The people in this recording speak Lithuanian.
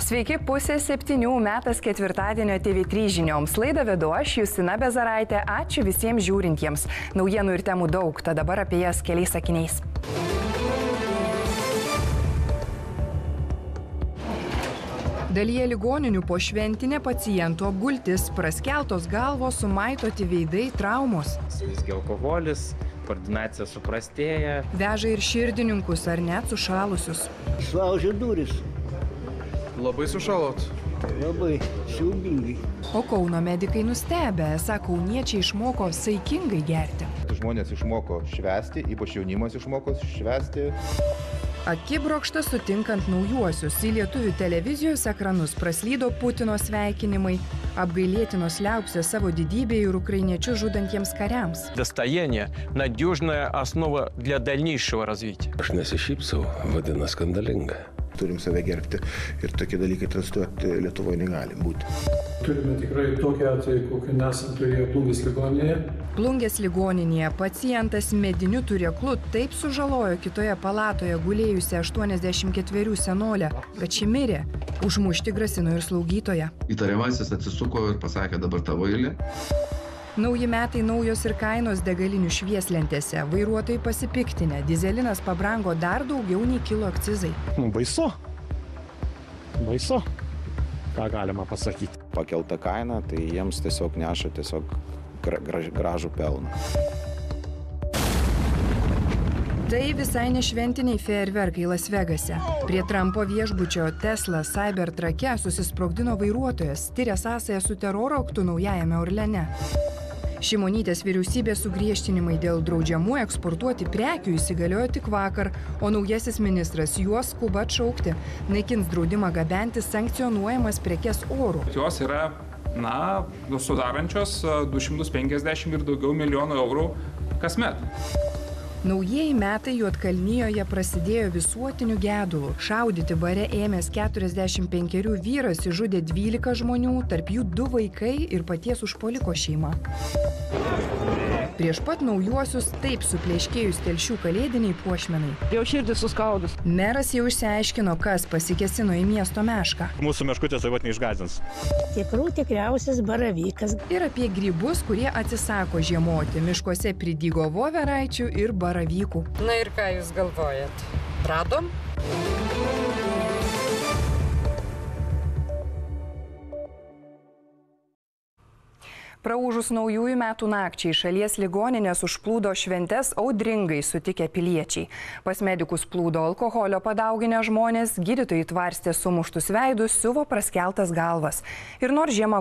Sveiki, pusė 7 metas ketvirtadienio TV3 žinioms. Laidą vedu aš, Justina Bezaraitė. Ačiū visiems žiūrintiems. Naujienų ir temų daug, tad dabar apie jas keliais sakiniais. Dalyje ligoninių po šventinė pacientų apgultis, praskeltos galvos, sumaitoti veidai, traumos. Visgi alkoholis, koordinacija suprastėja. Veža ir širdininkus ar net sušalusius. Slaužė duris. Labai sušalot. Labai siaubingai. O Kauno medikai nustebę, esą kauniečiai išmoko saikingai gerti. Žmonės išmoko švęsti, ypač jaunimas išmoko švęsti. Akibrokštas sutinkant naujuosius, į lietuvių televizijos ekranus praslydo Putino sveikinimai, apgailėtinos liaupsės savo didybę ir ukrainiečius žudantiems kariams. Достояние – надежная основа для дальнейшего развития. Aš nesišypsau, vadina skandalinga. Turim save gerbti ir tokie dalykai transliuoti Lietuvoje negali būti. Turime tikrai tokį atvejį, kokį nesam turėję Plungės ligoninėje. Plungės ligoninėje pacientas mediniu turėklu taip sužalojo kitoje palatoje gulėjusią 84 senolę, kad ši mirė. Užmušti grasino ir slaugytoja. Įtariamasis atsisuko ir pasakė, dabar tavo eilė. Nauji metai naujos ir kainos degalinių švieslentėse. Vairuotojai pasipiktinę. Dizelinas pabrango dar daugiau nei kilo akcizai. Baisu. Baisu. Ką galima pasakyti? Pakelta kaina, tai jiems tiesiog neša gražų pelną. Tai visai nešventiniai fejerverkai Las Vegase. Prie Trumpo viešbučio Tesla Cybertrucke susisprogdino vairuotojas, tiria sąsają su teroro aktu Naujajame Orleane. Šimonytės vyriausybės sugriežtinimai dėl draudžiamų eksportuoti prekių įsigaliojo tik vakar, o naujasis ministras juos skuba atšaukti. Naikins draudimą gabenti sankcionuojamas prekes oru. Jos yra, sudarančios 250 ir daugiau milijonų eurų kasmet. Naujieji metai Juodkalnijoje prasidėjo visuotiniu gedulu. Šaudyti bare ėmęs 45 vyras išžudė 12 žmonių, tarp jų 2 vaikai ir paties užpuoliko šeima. Prieš pat naujuosius taip supleškėjus Telšių kalėdiniai puošmenai. Jau širdis suskaudus. Meras jau išsiaiškino, kas pasikėsino į miesto mešką. Mūsų meškutės taip pat neišgąsdins. Tikriausias baravykas. Ir apie grybus, kurie atsisako žiemoti. Miškuose pridygo voveraičių ir baravykų. Na ir ką jūs galvojat? Radom? Praūžus naujųjų metų nakčiai šalies ligoninės užplūdo šventes audringai sutikę piliečiai. Pas medikus plūdo alkoholio padauginę žmonės, gydytojai tvarstė sumuštus veidus, siuvo praskeltas galvas. Ir nors žiema